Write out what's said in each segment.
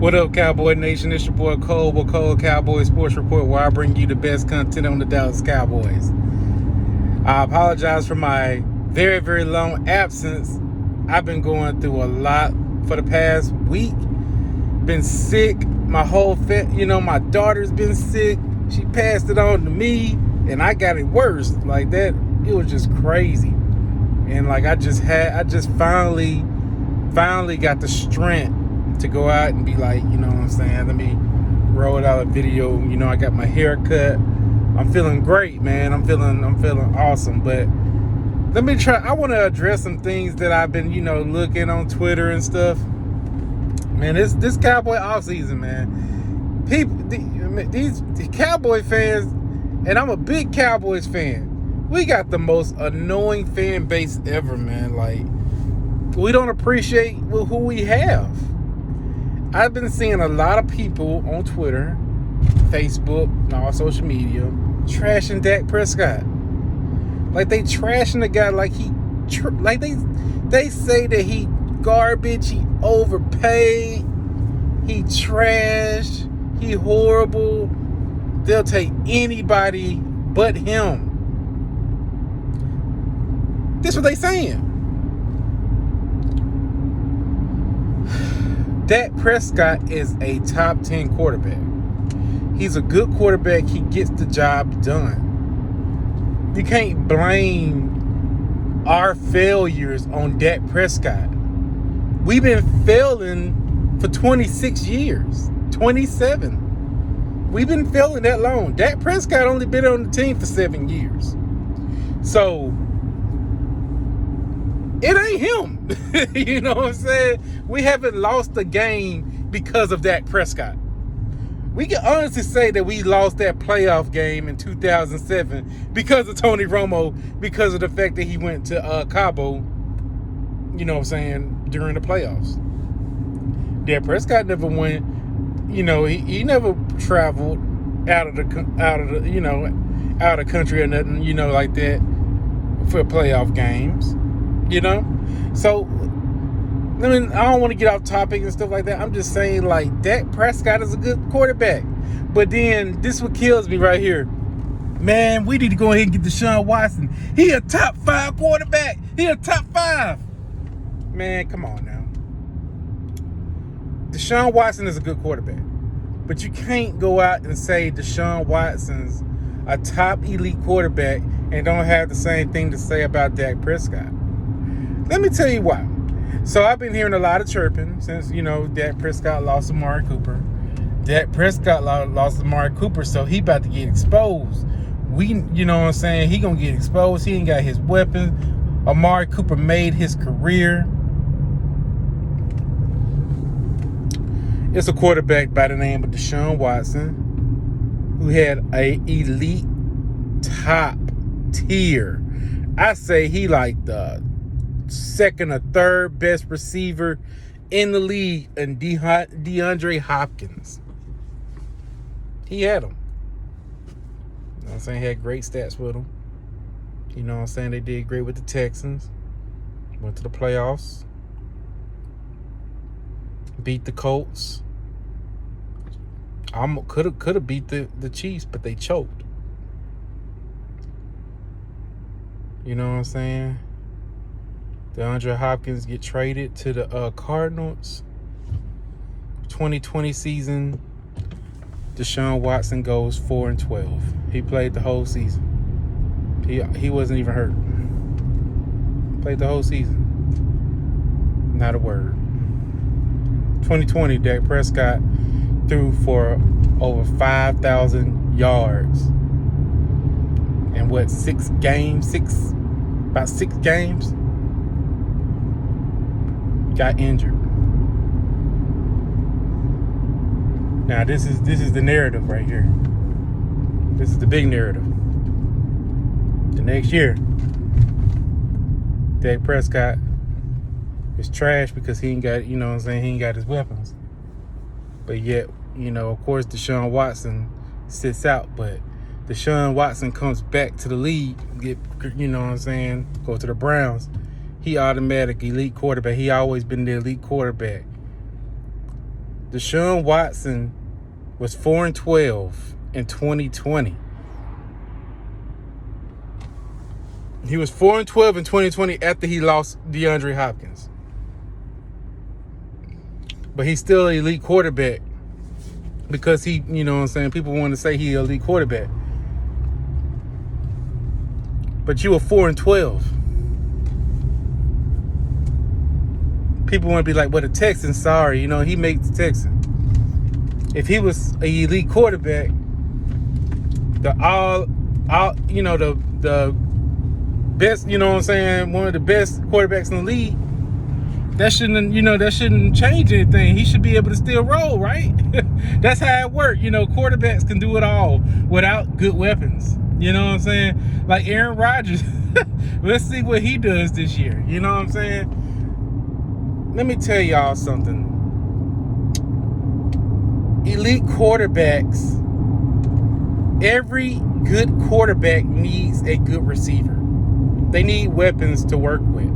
What up, Cowboy Nation? It's your boy Cole with Cole Cowboy Sports Report, where I bring you the best content on the Dallas Cowboys. I apologize for my very, very long absence. I've been going through a lot for the past week. Been sick. My whole my daughter's been sick. She passed it on to me, and I got it worse. Like that, it was just crazy. And like I just finally got the strength to go out and be like, you know what I'm saying, let me roll out a video. I got my hair cut. I'm feeling great, man. I'm feeling awesome. But let me try. I want to address some things that I've been, looking on Twitter and stuff. Man, this Cowboy offseason, man. These Cowboy fans, and I'm a big Cowboys fan. We got the most annoying fan base ever, man. Like, we don't appreciate who we have. I've been seeing a lot of people on Twitter, Facebook, and all social media trashing Dak Prescott. Like they trashing the guy like they say that he garbage, he overpaid, he trash, he horrible. They'll take anybody but him. This what they saying. Dak Prescott is a top 10 quarterback. He's a good quarterback. He gets the job done. You can't blame our failures on Dak Prescott. We've been failing for 26 years, 27. We've been failing that long. Dak Prescott only been on the team for 7 years. So it ain't him. You know what I'm saying? We haven't lost the game because of Dak Prescott. We can honestly say that we lost that playoff game in 2007 because of Tony Romo, because of the fact that he went to Cabo, you know what I'm saying, during the playoffs. Dak Prescott never went, he never traveled out of the country or nothing, like that for playoff games. So I don't want to get off topic and stuff like that. I'm just saying, like, Dak Prescott is a good quarterback. But then this what kills me right here. Man, we need to go ahead and get Deshaun Watson. He a top 5 quarterback. He a top 5. Man, come on now. Deshaun Watson is a good quarterback. But you can't go out and say Deshaun Watson's a top elite quarterback and don't have the same thing to say about Dak Prescott. Let me tell you why. So I've been hearing a lot of chirping since, Dak Prescott lost to Amari Cooper. Dak Prescott lost to Amari Cooper, so he about to get exposed. He gonna get exposed. He ain't got his weapons. Amari Cooper made his career. It's a quarterback by the name of Deshaun Watson who had a elite top tier. I say he like the second or third best receiver in the league, and DeAndre Hopkins. He had him. You know what I'm saying? He had great stats with him. You know what I'm saying? They did great with the Texans. Went to the playoffs. Beat the Colts. Could have beat the Chiefs, but they choked. You know what I'm saying? DeAndre Hopkins get traded to the Cardinals. 2020 season, Deshaun Watson goes 4-12. He played the whole season. He wasn't even hurt. Played the whole season. Not a word. 2020, Dak Prescott threw for over 5,000 yards. And what, 6 games? About 6 games? Got injured. Now this is the narrative right here. This is the big narrative. The next year, Dak Prescott is trash because he ain't got, he ain't got his weapons. But yet, of course, Deshaun Watson sits out, but Deshaun Watson comes back to the league, go to the Browns. He automatic elite quarterback. He always been the elite quarterback. Deshaun Watson was 4-12 in 2020. He was 4-12 in 2020 after he lost DeAndre Hopkins. But he's still an elite quarterback because he, you know what I'm saying, people want to say he's an elite quarterback. But you were 4-12. People want to be like, well, the Texans, sorry, you know, he makes the Texans. If he was an elite quarterback, the best, you know what I'm saying, one of the best quarterbacks in the league, that shouldn't change anything. He should be able to still roll, right? That's how it works. You know, quarterbacks can do it all without good weapons. You know what I'm saying? Like Aaron Rodgers. Let's see what he does this year. You know what I'm saying? Let me tell y'all something. Elite quarterbacks, every good quarterback needs a good receiver. They need weapons to work with.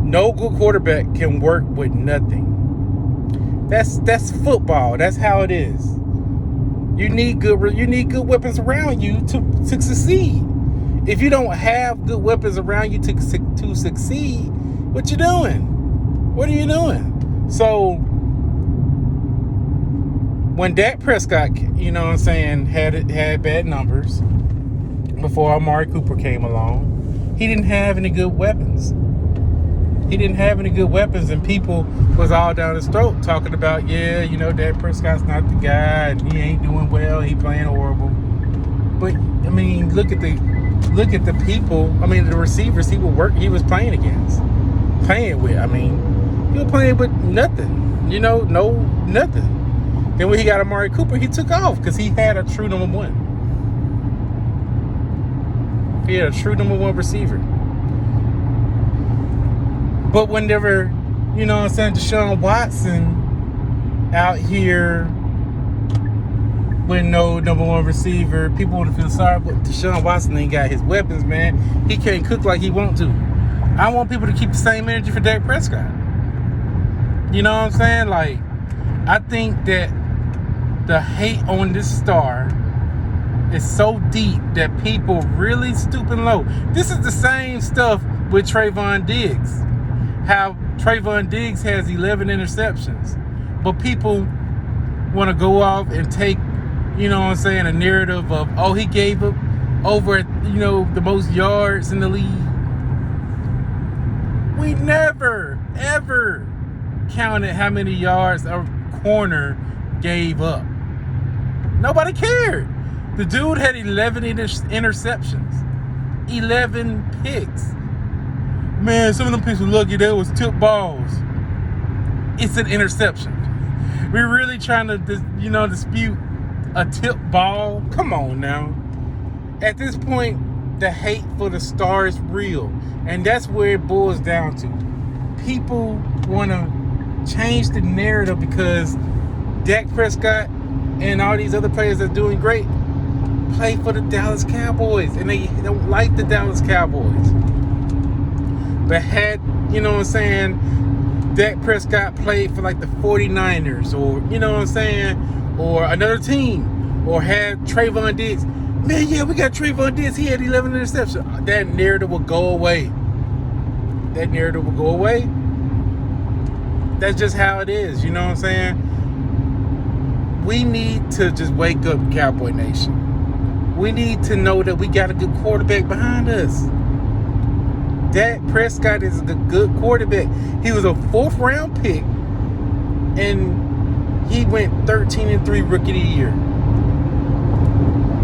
No good quarterback can work with nothing. That's football. That's how it is. You need good weapons around you to succeed. If you don't have good weapons around you to succeed, what you doing? What are you doing? So when Dak Prescott, you know what I'm saying, had bad numbers before Amari Cooper came along, he didn't have any good weapons. And people was all down his throat talking about, yeah, you know, Dak Prescott's not the guy, and he ain't doing well, he playing horrible. But I mean, look at the people. I mean, the receivers he was playing with. I mean, he was playing with nothing. You know, nothing. Then when he got Amari Cooper, he took off because he had a true number one. He had a true number one receiver. But whenever, you know what I'm saying, Deshaun Watson out here with no number one receiver, people want to feel sorry, but Deshaun Watson ain't got his weapons, man. He can't cook like he want to. I want people to keep the same energy for Dak Prescott. You know what I'm saying? Like, I think that the hate on this star is so deep that people really stooping low. This is the same stuff with Trayvon Diggs. How Trayvon Diggs has 11 interceptions. But people want to go off and take, you know what I'm saying, a narrative of, oh, he gave up over, you know, the most yards in the league. We never, ever counted how many yards a corner gave up. Nobody cared. The dude had 11 interceptions. 11 picks. Man, some of them picks were lucky. That was tip balls. It's an interception. We're really trying to, dispute a tip ball. Come on now. At this point, the hate for the star is real. And that's where it boils down to. People want to change the narrative because Dak Prescott and all these other players that are doing great play for the Dallas Cowboys. And they don't like the Dallas Cowboys. But had, you know what I'm saying, Dak Prescott played for like the 49ers or, you know what I'm saying, or another team, or had Trayvon Diggs. Man, yeah, we got Trayvon Diggs. He had 11 interceptions. That narrative will go away. That's just how it is, you know what I'm saying? We need to just wake up, Cowboy Nation. We need to know that we got a good quarterback behind us. Dak Prescott is a good quarterback. He was a 4th round pick, and he went 13-3 rookie of the year.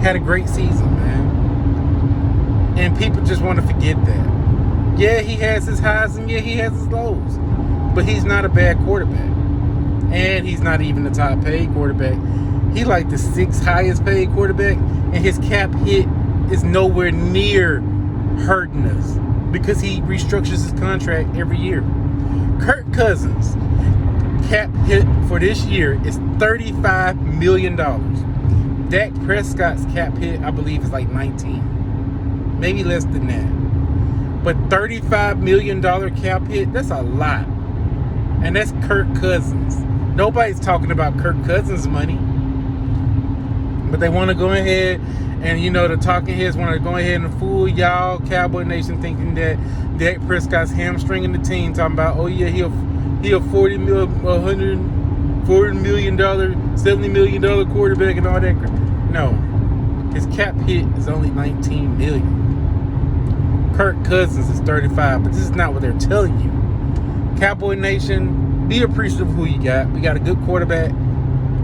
Had a great season, man. And people just want to forget that. Yeah, he has his highs and yeah, he has his lows. But he's not a bad quarterback. And he's not even the top paid quarterback. He like the 6th highest paid quarterback, and his cap hit is nowhere near hurting us because he restructures his contract every year. Kirk Cousins' cap hit for this year is $35 million. Dak Prescott's cap hit, I believe, is like 19. Maybe less than that. But $35 million cap hit, that's a lot. And that's Kirk Cousins. Nobody's talking about Kirk Cousins' money. But they want to go ahead and, the talking heads want to go ahead and fool y'all, Cowboy Nation, thinking that Dak Prescott's hamstringing the team, talking about, oh yeah, he a $40 million, $70 million quarterback and all that. No, his cap hit is only $19 million. Kirk Cousins is 35, but this is not what they're telling you. Cowboy Nation, be appreciative of who you got. We got a good quarterback.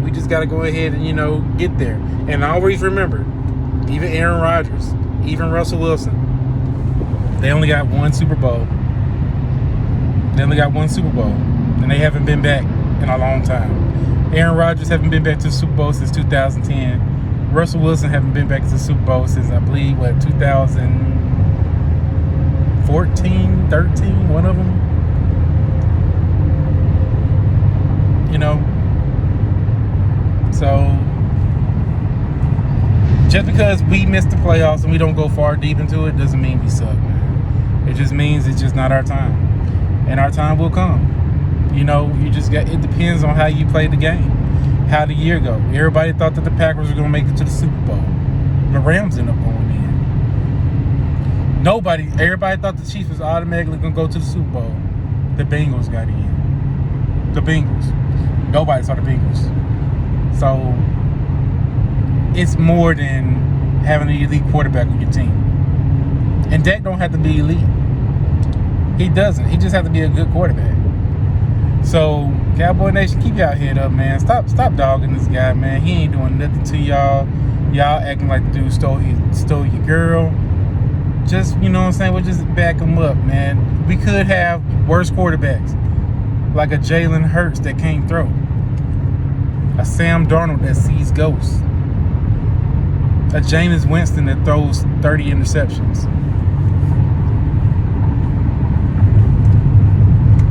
We just got to go ahead and, get there. And always remember, even Aaron Rodgers, even Russell Wilson, they only got one Super Bowl. And they haven't been back in a long time. Aaron Rodgers haven't been back to the Super Bowl since 2010. Russell Wilson haven't been back to the Super Bowl since, I believe, 2014, 13, one of them. So just because we missed the playoffs and we don't go far deep into it doesn't mean we suck, man. It just means it's just not our time. And our time will come. It depends on how you play the game. How the year go. Everybody thought that the Packers were going to make it to the Super Bowl. The Rams ended up going in. Everybody thought the Chiefs was automatically going to go to the Super Bowl. The Bengals got in. The Bengals. Nobody saw the Bengals. So it's more than having an elite quarterback on your team. And Dak don't have to be elite. He doesn't. He just has to be a good quarterback. So Cowboy Nation, keep y'all head up, man. Stop dogging this guy, man. He ain't doing nothing to y'all. Y'all acting like the dude stole your girl. Just, we'll just back him up, man. We could have worse quarterbacks, like a Jalen Hurts that can't throw, a Sam Darnold that sees ghosts, a Jameis Winston that throws 30 interceptions.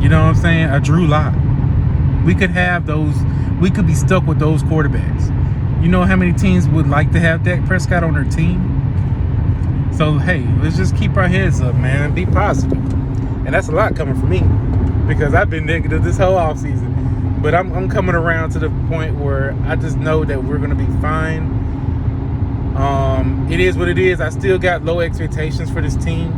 You know what I'm saying? A Drew Lock. We could have those. We could be stuck with those quarterbacks. You know how many teams would like to have Dak Prescott on their team? So, hey, let's just keep our heads up, man. Be positive. And that's a lot coming from me, because I've been negative this whole offseason. But I'm coming around to the point where I just know that we're going to be fine. It is what it is. I still got low expectations for this team.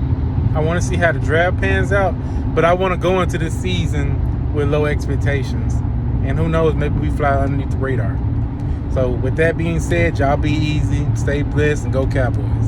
I want to see how the draft pans out, but I want to go into this season with low expectations. And who knows, maybe we fly underneath the radar. So with that being said, y'all be easy, stay blessed, and go Cowboys.